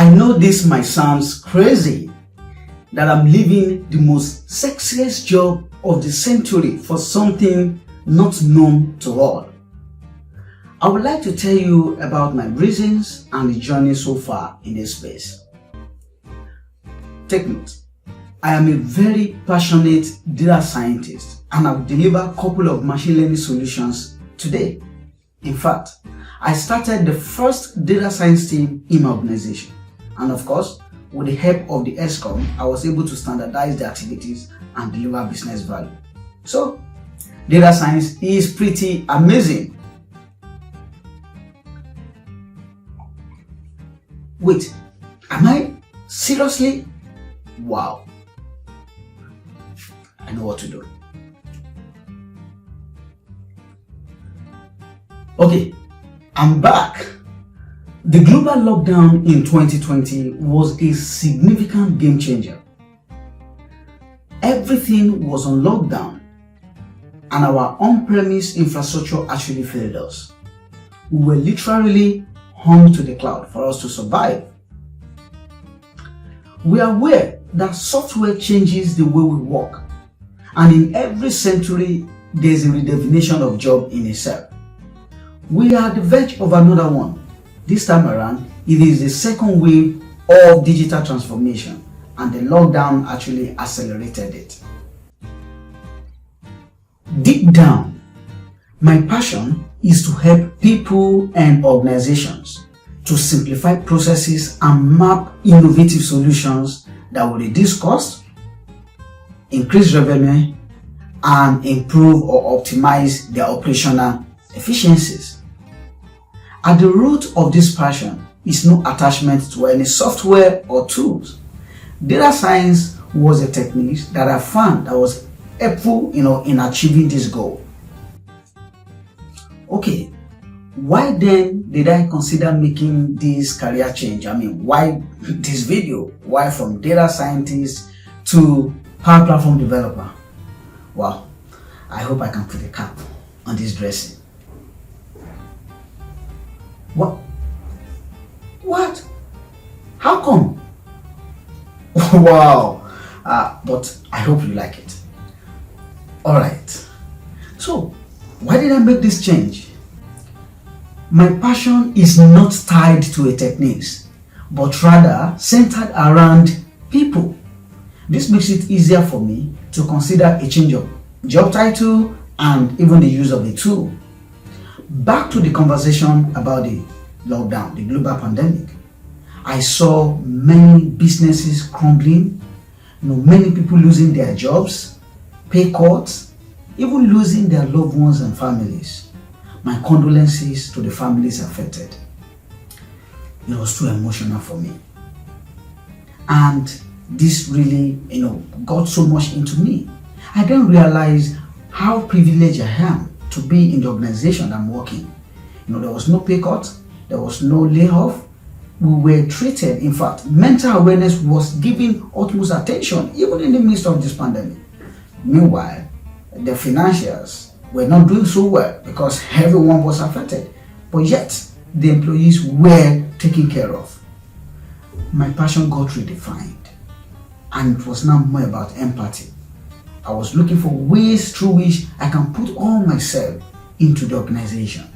I know this might sound crazy that I'm leaving the most sexiest job of the century for something not known to all. I would like to tell you about my reasons and the journey so far in this space. Take note, I am a very passionate data scientist and I've delivered a couple of machine learning solutions today. In fact, I started the first data science team in my organization, and of course, with the help of the EXCOM, I was able to standardize the activities and deliver business value. So, data science is pretty amazing. Wait, am I seriously? Wow. I know what to do. Okay, I'm back. The global lockdown in 2020 was a significant game changer. Everything was on lockdown and our on-premise infrastructure actually failed us. We were literally hung to the cloud for us to survive. We are aware that software changes the way we work, and in every century there is a redefinition of job in itself. We are at the verge of another one. This time around, it is the second wave of digital transformation, and the lockdown actually accelerated it. Deep down, my passion is to help people and organizations to simplify processes and map innovative solutions that will reduce costs, increase revenue, and improve or optimize their operational efficiencies. At the root of this passion is no attachment to any software or tools. Data science was a technique that I found that was helpful, in achieving this goal. Okay, why then did I consider making this career change? Why this video? Why from data scientist to Power Platform developer? Well, I hope I can put a cap on this dressing. What? How come? Wow. But I hope you like it. Alright. So, why did I make this change? My passion is not tied to a technique, but rather centered around people. This makes it easier for me to consider a change of job title and even the use of the tool. Back to the conversation about the lockdown, the global pandemic. I saw many businesses crumbling, many people losing their jobs, pay cuts, even losing their loved ones and families. My condolences to the families affected. It was too emotional for me. And this really, got so much into me. I didn't realize how privileged I am to be in the organization I'm working. There was no pay cut, there was no layoff. We were treated, in fact, mental awareness was given utmost attention even in the midst of this pandemic. Meanwhile, the financials were not doing so well because everyone was affected, but yet the employees were taken care of. My passion got redefined, and it was now more about empathy. I was looking for ways through which I can put all myself into the organization.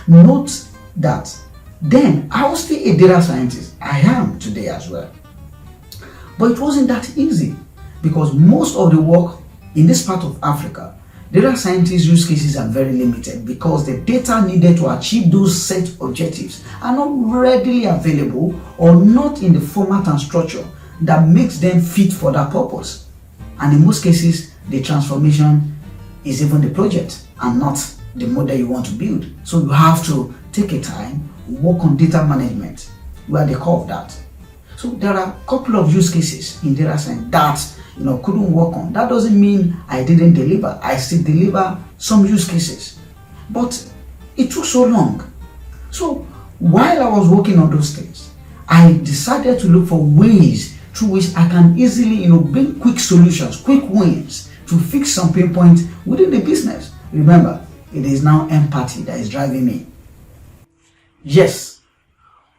Note that then I was still a data scientist. I am today as well. But it wasn't that easy because most of the work in this part of Africa, data scientist use cases are very limited because the data needed to achieve those set objectives are not readily available or not in the format and structure that makes them fit for that purpose. And in most cases, the transformation is even the project and not the model you want to build. So you have to take a time, work on data management. We are the core of that. So there are a couple of use cases in data science that couldn't work on. That doesn't mean I didn't deliver. I still deliver some use cases. But it took so long. So while I was working on those things, I decided to look for ways through which I can easily bring quick solutions, quick wins to fix some pain point within the business. Remember, it is now empathy that is driving me. Yes,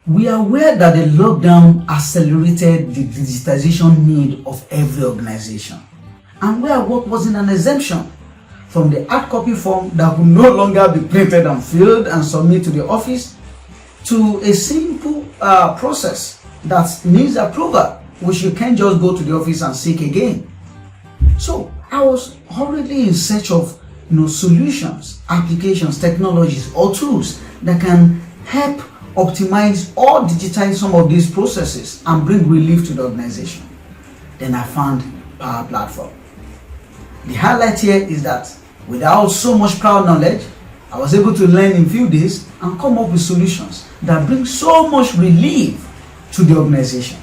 We are aware that the lockdown accelerated the digitization need of every organization, and where work wasn't an exemption, from the hard copy form that could no longer be printed and filled and submitted to the office, to a simple process that needs approval, which you can't just go to the office and seek again. So I was hurriedly in search of solutions, applications, technologies, or tools that can help optimize or digitize some of these processes and bring relief to the organization. Then I found Power Platform. The highlight here is that without so much prior knowledge, I was able to learn in few days and come up with solutions that bring so much relief to the organization.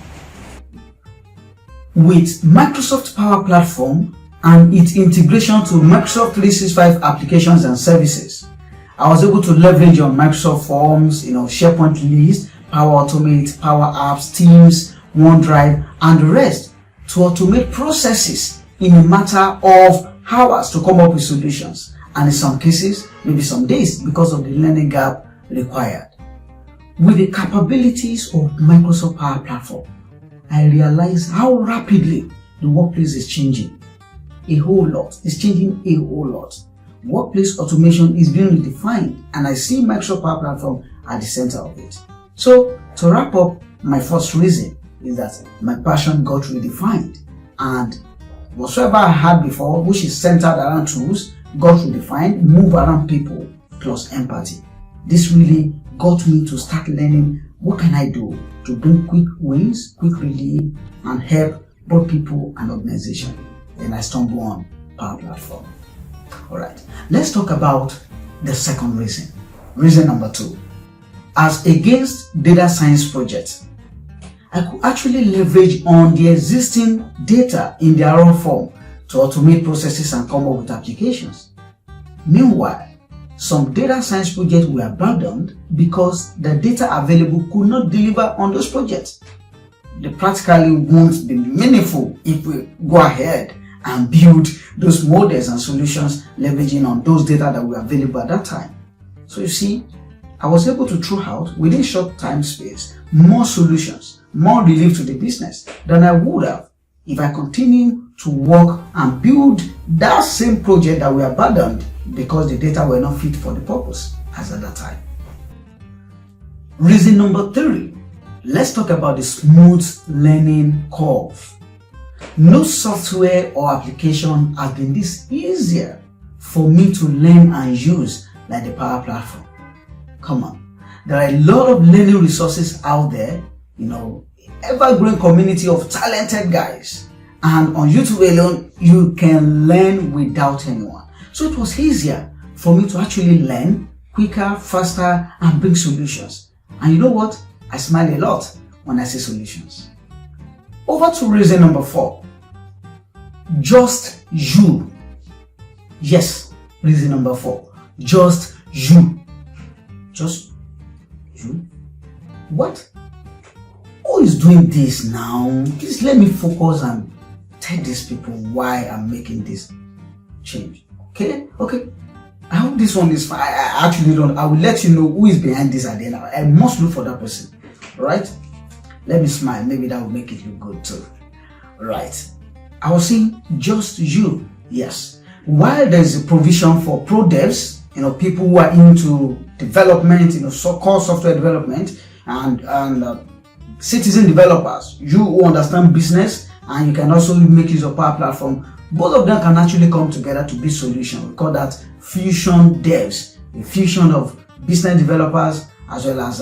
With Microsoft Power Platform and its integration to Microsoft 365 applications and services, I was able to leverage on Microsoft Forms, SharePoint List, Power Automate, Power Apps, Teams, OneDrive, and the rest to automate processes in a matter of hours to come up with solutions, and in some cases, maybe some days because of the learning gap required. With the capabilities of Microsoft Power Platform, I realized how rapidly the workplace is changing. A whole lot. It's changing a whole lot. Workplace automation is being redefined, and I see Microsoft Power Platform at the center of it. So, to wrap up, my first reason is that my passion got redefined, and whatsoever I had before, which is centered around tools, got redefined, move around people, plus empathy. This really got me to start learning what can I do to bring quick wins, quick relief, and help both people and organization. Then I stumbled on Power Platform. Alright, let's talk about the second reason. Reason number 2. As against data science projects, I could actually leverage on the existing data in their raw form to automate processes and come up with applications. Meanwhile, some data science projects were abandoned because the data available could not deliver on those projects. They practically won't be meaningful if we go ahead and build those models and solutions leveraging on those data that were available at that time. So you see, I was able to throw out within short time space more solutions, more relief to the business than I would have if I continue to work and build that same project that we abandoned because the data were not fit for the purpose as at that time. Reason number 3, let's talk about the smooth learning curve. No software or application has been this easier for me to learn and use like the Power Platform. Come on, there are a lot of learning resources out there, evergreen community of talented guys, and on YouTube alone, you can learn without anyone. So it was easier for me to actually learn quicker, faster, and bring solutions. And you know what? I smile a lot when I see solutions. Over to reason number 4. Just you. Yes, reason number 4. Just you. Just you? What? Who is doing this now? Please let me focus and tell these people why I'm making this change. Okay? I hope this one is fine. I actually don't. I will let you know who is behind this at the end. I must look for that person. Alright? Let me smile. Maybe that will make it look good too. Alright. I was saying just you. Yes. While there is a provision for pro devs, people who are into development, core software development, and citizen developers, you who understand business and you can also make use of Power Platform, both of them can actually come together to build solutions. We call that fusion devs, a fusion of business developers as well as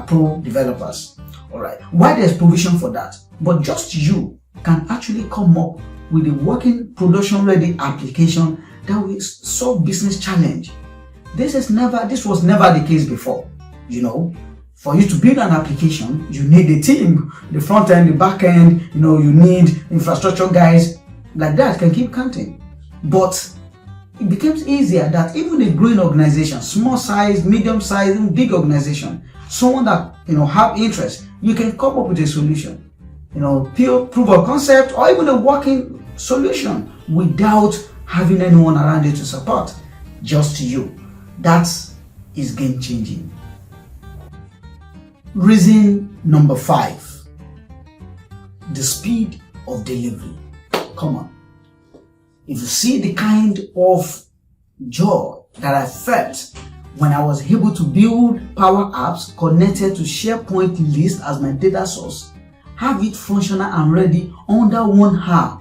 pro developers. Alright, why there's provision for that, but just you can actually come up with a working production ready application that will solve business challenge. This was never the case before. For you to build an application, you need a team, the front end, the back end, you need infrastructure guys, like that can keep counting. But it becomes easier that even a growing organization, small size, medium size, even big organization, someone that have interest, you can come up with a solution, proof of concept or even a working solution without having anyone around you to support. Just you. That is game changing. Reason number 5, the speed of delivery. Come on. If you see the kind of joy that I felt when I was able to build Power Apps connected to SharePoint list as my data source, have it functional and ready under 1 hour.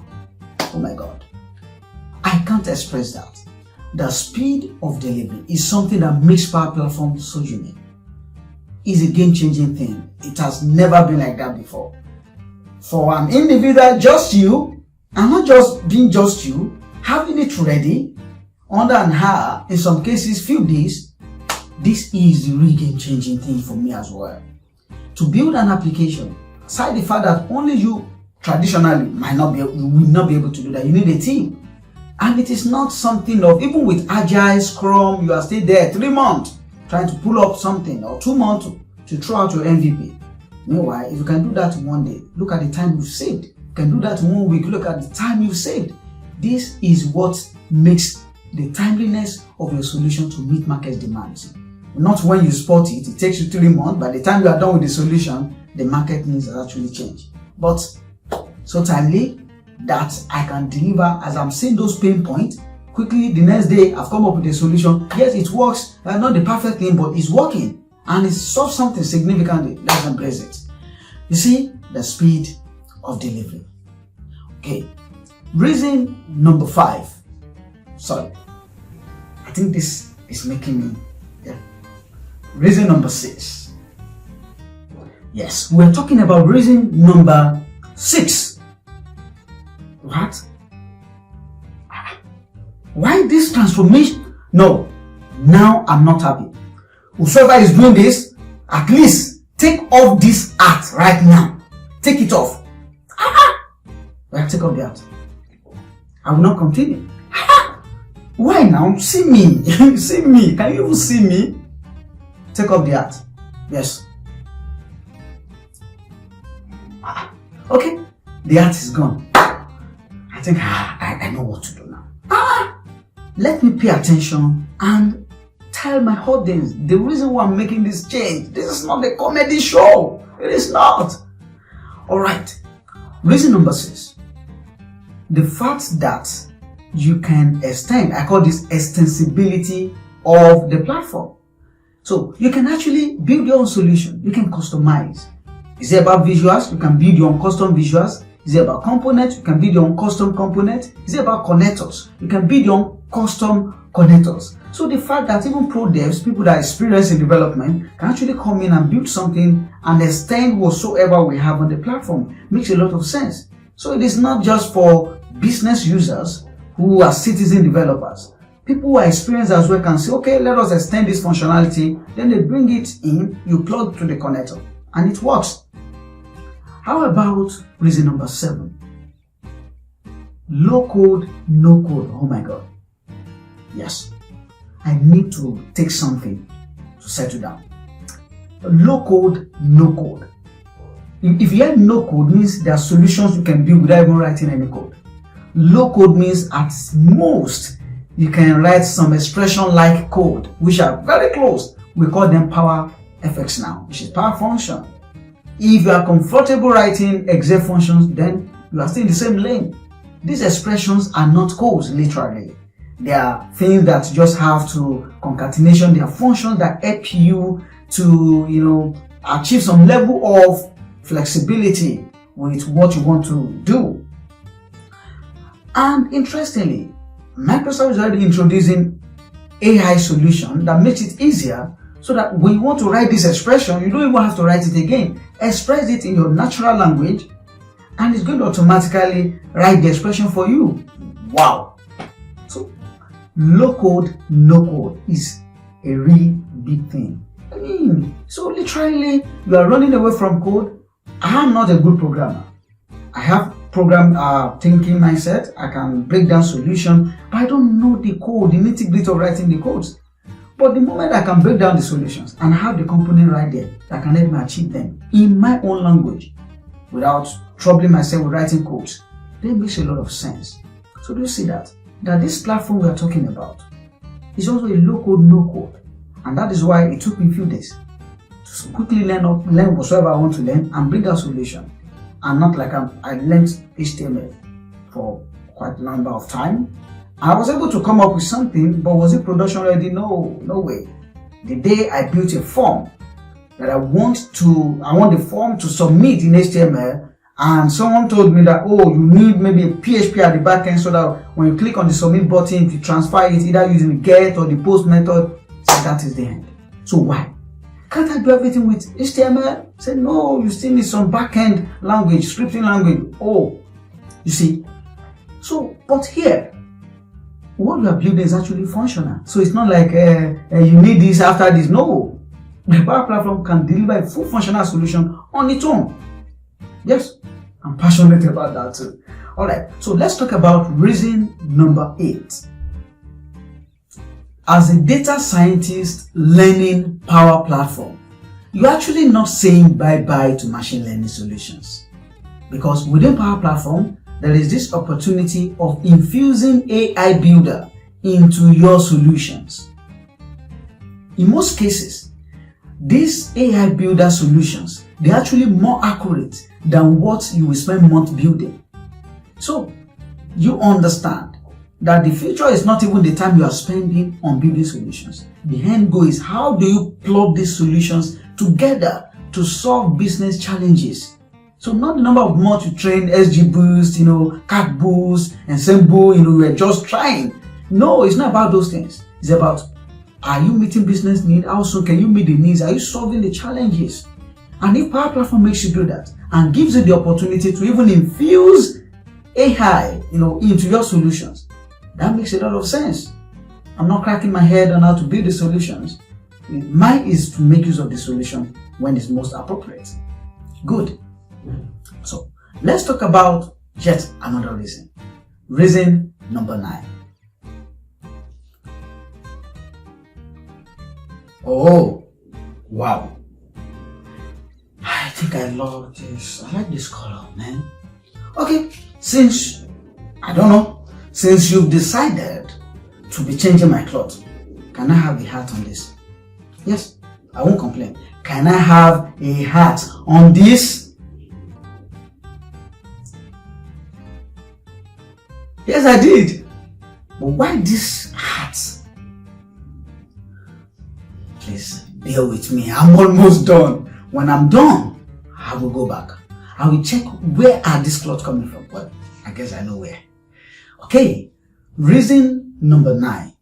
Oh my God. I can't express that. The speed of delivery is something that makes Power Platform so unique. It's a game-changing thing. It has never been like that before. For an individual, just you, and not just being just you, having it ready under an hour, in some cases few days, this is the real game-changing thing for me as well. To build an application, aside the fact that only you traditionally you will not be able to do that. You need a team. And it is not something of, even with Agile, Scrum, you are still there 3 months trying to pull up something, or 2 months to throw out your MVP. Meanwhile, if you can do that in 1 day, look at the time you've saved. You can do that in 1 week, look at the time you've saved. This is what makes the timeliness of your solution to meet market demands. Not when you spot it, it takes you 3 months. By the time you are done with the solution, the market needs has actually changed. But so timely that I can deliver as I'm seeing those pain points. Quickly, the next day, I've come up with a solution. Yes, it works. Not the perfect thing, but it's working. And it solves something significantly. Let's embrace it. You see, the speed of delivery. Okay. Reason number 5. Sorry. I think this is making me... Yeah. Reason number 6. Yes, we're talking about reason number 6. What? Why this transformation? No, now I'm not happy. Whoever is doing this, at least take off this art right now. Take it off. Well, take off the art. I will not continue. Why now? See me. See me. Can you even see me? Take off the art. Yes. Okay. The art is gone. I think I know what to do now. Let me pay attention and tell my audience the reason why I'm making this change. This is not a comedy show. It is not. Alright. Reason number 6. The fact that you can extend, I call this extensibility of the platform. So you can actually build your own solution. You can customize. Is it about visuals? You can build your own custom visuals. Is it about components? You can build your own custom components. Is it about connectors? You can build your own custom connectors. So the fact that even pro devs, people that are experienced in development, can actually come in and build something and extend whatsoever we have on the platform makes a lot of sense. So it is not just for business users who are citizen developers. People who are experienced as well can say, okay, let us extend this functionality. Then they bring it in, you plug to the connector, and it works. How about reason number 7? Low code, no code. Oh my God. Yes. I need to take something to settle down. Low code, no code. If you have no code, means there are solutions you can build without even writing any code. Low code means at most you can write some expression like code, which are very close. We call them Power FX now, which is Power Function. If you are comfortable writing exec functions, then you are still in the same lane. These expressions are not codes, literally. They are things that just have to concatenation. They are functions that help you to, achieve some level of flexibility with what you want to do. And interestingly, Microsoft is already introducing AI solution that makes it easier, so that when you want to write this expression, you don't even have to write it again. Express it in your natural language, and it's going to automatically write the expression for you. Wow! So, low code, no code is a really big thing. So literally, you are running away from code. I am not a good programmer. I have program thinking mindset. I can break down solution, but I don't know the code, the nitty-gritty of writing the codes. But the moment I can break down the solutions and have the component right there that can help me achieve them in my own language without troubling myself with writing codes, then it makes a lot of sense. So do you see that? That this platform we are talking about is also a low code, no code. And that is why it took me a few days to quickly learn whatsoever I want to learn and bring a solution. And not like I learned HTML for quite a number of time. I was able to come up with something, but was it production ready? No way. The day I built a form that I want the form to submit in HTML, and someone told me that, oh, you need maybe a PHP at the back end so that when you click on the submit button, if you transfer it either using the get or the post method, so that is the end. So why? Can't I do everything with HTML? Say no, you still need some back-end language, scripting language. Oh, you see. So, but here, what you are building is actually functional. So it's not like you need this after this. No, the Power Platform can deliver a full functional solution on its own. Yes, I'm passionate about that too. All right, so let's talk about reason number 8. As a data scientist learning Power Platform, you're actually not saying bye-bye to machine learning solutions. Because within Power Platform, there is this opportunity of infusing AI Builder into your solutions. In most cases, these AI Builder solutions, they're actually more accurate than what you will spend months building. So, you understand that the future is not even the time you are spending on building solutions. The end goal is how do you plug these solutions together to solve business challenges. So not the number of months you train SG Boost, Cat Boost, Ensemble, we're just trying. No, it's not about those things. It's about, are you meeting business needs? How soon can you meet the needs? Are you solving the challenges? And if Power Platform makes you do that and gives you the opportunity to even infuse AI, into your solutions, that makes a lot of sense. I'm not cracking my head on how to build the solutions. Mine is to make use of the solution when it's most appropriate. Good. So let's talk about yet another reason. Reason number 9. Oh, wow. I think I love this. I like this color, man. Okay, since you've decided to be changing my clothes, can I have a hat on this? Yes, I won't complain. Can I have a hat on this? Yes, I did. But why this hat? Please bear with me. I'm almost done. When I'm done, I will go back. I will check where are these clothes coming from. Well, I guess I know where. Okay, reason number 9.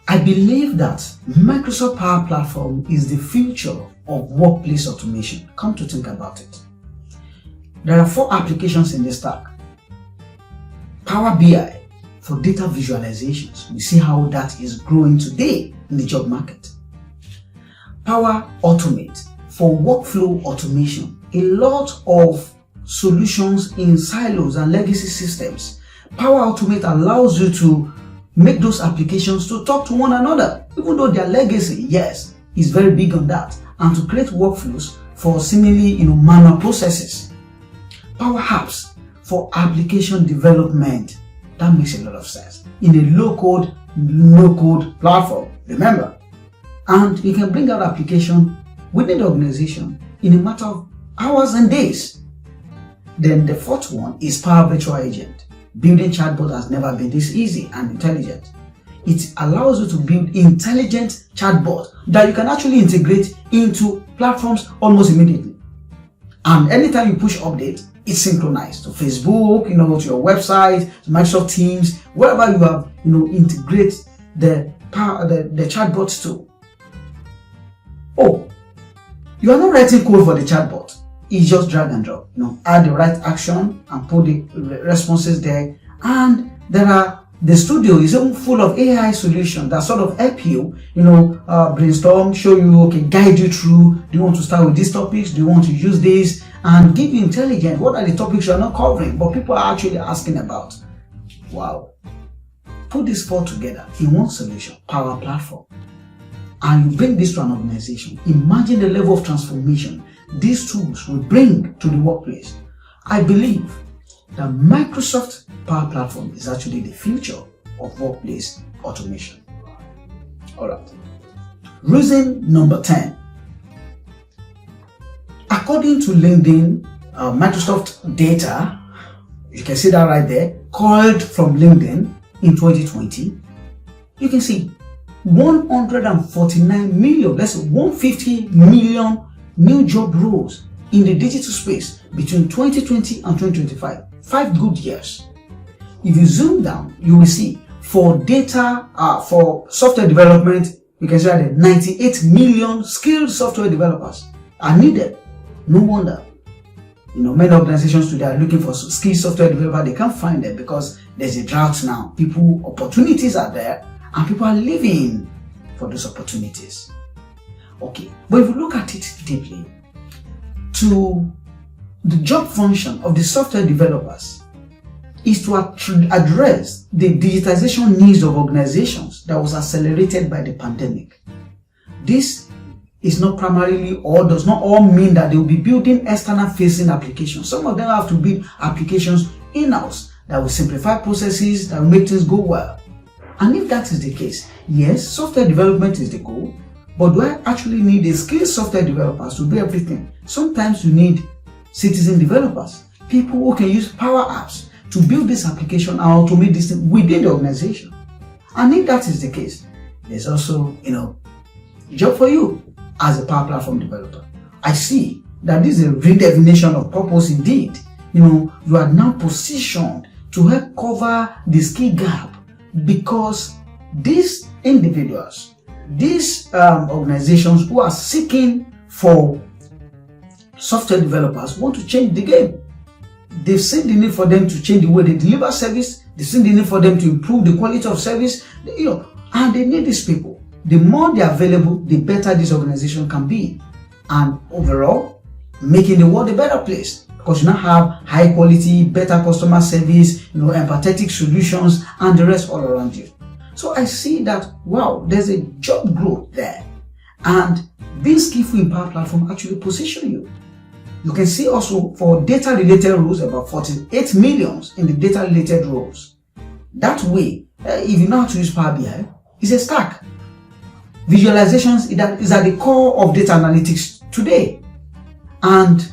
I believe that Microsoft Power Platform is the future of workplace automation. Come to think about it. There are 4 applications in this stack. Power BI for data visualizations. We see how that is growing today in the job market. Power Automate for workflow automation. A lot of solutions in silos and legacy systems. Power Automate allows you to make those applications to talk to one another, even though their legacy, yes, is very big on that, and to create workflows for seemingly manual processes. Power Apps for application development. That makes a lot of sense in a low-code, no-code platform. Remember, and you can bring out application within the organization in a matter of hours and days. Then the 4th one is Power Virtual Agent. Building chatbot has never been this easy and intelligent. It allows you to build intelligent chatbot that you can actually integrate into platforms almost immediately. And anytime you push update, it's synchronized to Facebook, to your website, to Microsoft Teams, wherever you have, integrate the chatbots to. Oh, you are not writing code for the chatbot. It's just drag and drop. Add the right action and put the responses there. And the studio is even full of AI solutions that sort of help you, brainstorm, show you, guide you through. Do you want to start with these topics? Do you want to use this? And give you intelligence. What are the topics you are not covering, but people are actually asking about? Wow. Put these 4 together in one solution, Power Platform. And you bring this to an organization. Imagine the level of transformation these tools will bring to the workplace. I believe that Microsoft Power Platform is actually the future of workplace automation. Alright. Reason number 10. according to LinkedIn, Microsoft data, you can see that right there, called from LinkedIn in 2020, you can see 149 million, let's say 150 million new job roles in the digital space between 2020 and 2025. 5 good years. If you zoom down, you will see for data, for software development, you can see that 98 million skilled software developers are needed. No wonder. Many organizations today are looking for skilled software developers. They can't find them because there's a drought now. Opportunities are there and people are living for those opportunities. Okay, but if you look at it deeply, to the job function of the software developers is to address the digitization needs of organizations that was accelerated by the pandemic. This is not primarily or does not all mean that they will be building external facing applications. Some of them have to build applications in-house that will simplify processes, that will make things go well. And if that is the case, yes, software development is the goal, but do I actually need a skilled software developers to do everything? Sometimes you need citizen developers, people who can use Power Apps to build this application and automate this thing within the organization. And if that is the case, there's also, job for you as a Power Platform developer. I see that this is a redefinition of purpose indeed. You are now positioned to help cover the skill gap because these individuals, these organizations who are seeking for software developers want to change the game. They've seen the need for them to change the way they deliver service. They've seen the need for them to improve the quality of service. And they need these people. The more they are available, the better this organization can be. And overall, making the world a better place. Because you now have high quality, better customer service, empathetic solutions, and the rest all around you. So I see that, wow, there's a job growth there. And being skillful in Power Platform actually position you. You can see also for data related roles, about 48 millions in the data related roles. That way, if you know how to use Power BI, it's a stack. Visualizations is at the core of data analytics today. And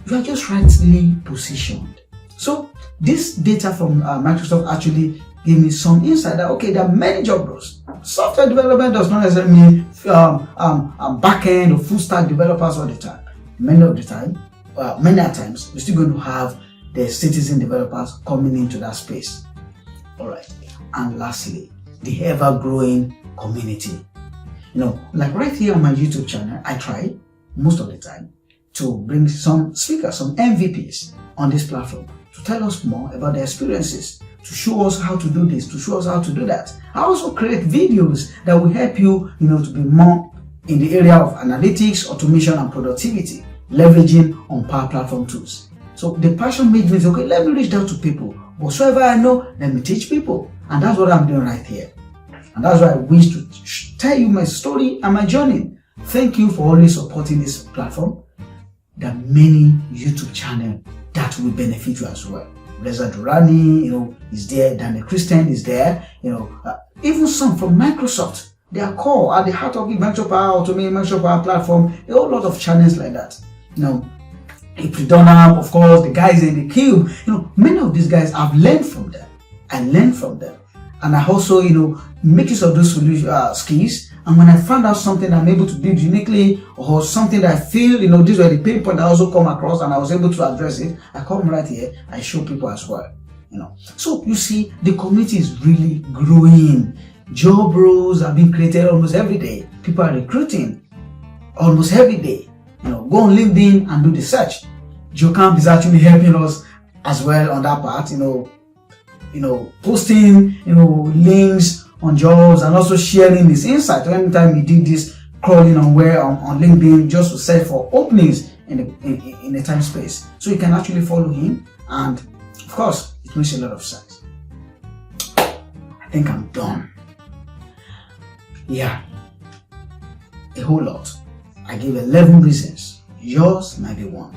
you are just rightly positioned. So this data from Microsoft actually gave me some insight that, okay, there are many job roles. Software development does not necessarily mean back-end or full-stack developers all the time. Many a times, we're still going to have the citizen developers coming into that space. All right. And lastly, the ever-growing community. Like right here on my YouTube channel, I try most of the time to bring some speakers, some MVPs on this platform to tell us more about their experiences, to show us how to do this, to show us how to do that. I also create videos that will help you, to be more in the area of analytics, automation, and productivity, leveraging on Power Platform tools. So the passion made me say, okay, let me reach out to people. Whatsoever I know, let me teach people. And that's what I'm doing right here. And that's why I wish to tell you my story and my journey. Thank you for always supporting this platform. There are many YouTube channels that will benefit you as well. Reza Durrani, is there. Daniel Christian is there. Even some from Microsoft. They are core at the heart of the Microsoft Power Automation, Microsoft Power Platform. A whole lot of channels like that. Ipridonam, of course, the guys in the Cube. Many of these guys I've learned from them. I learned from them, and I also, make use of those skills. And when I found out something I'm able to build uniquely, or something that I feel, these were the pain points I also come across, and I was able to address it, I come right here, I show people as well. So you see, the community is really growing. Job roles are being created almost every day. People are recruiting almost every day. Go on LinkedIn and do the search. JoeCamp is actually helping us as well on that part. Posting, links on jobs and also sharing this insight. Anytime we did this crawling on LinkedIn just to search for openings in the time space. So you can actually follow him, and of course it makes a lot of sense. I think I'm done. Yeah, a whole lot. I gave 11 reasons. Yours might be 1.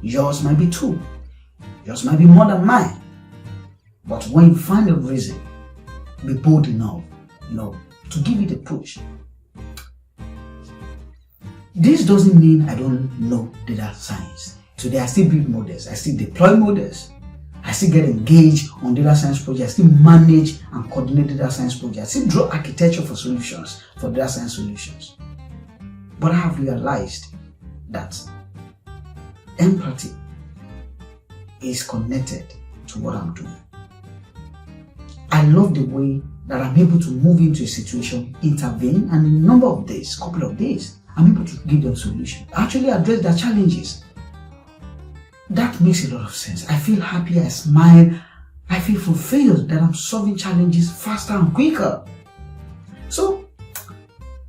Yours might be 2. Yours might be more than mine. But when you find a reason, be bold enough, to give it a push. This doesn't mean I don't know data science. Today I still build models, I still deploy models, I still get engaged on data science projects, I still manage and coordinate data science projects, I still draw architecture for solutions, for data science solutions. But I have realized that empathy is connected to what I'm doing. I love the way that I'm able to move into a situation, intervene, and in a number of days, couple of days, I'm able to give them solutions, actually address their challenges. That makes a lot of sense. I feel happy, I smile, I feel fulfilled that I'm solving challenges faster and quicker. So,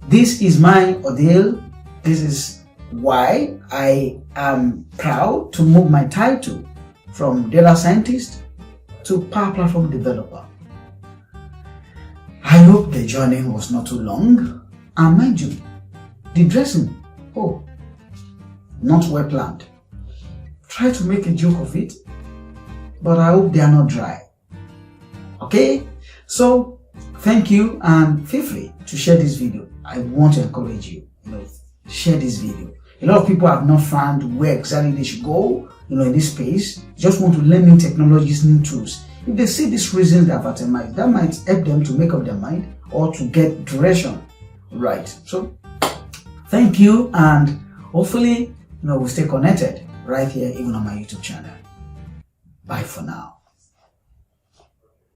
this is my ordeal. This is why I am proud to move my title from data scientist to Power Platform developer. I hope the journey was not too long. And mind you, the dressing, not well planned. Try to make a joke of it, but I hope they are not dry. Okay? So, thank you and feel free to share this video. I want to encourage you, share this video. A lot of people have not found where exactly they should go, in this space. Just want to learn new technologies, new tools. If they see these reasons they have itemized, that might help them to make up their mind or to get direction right. So, thank you, and hopefully, we'll stay connected right here, even on my YouTube channel. Bye for now.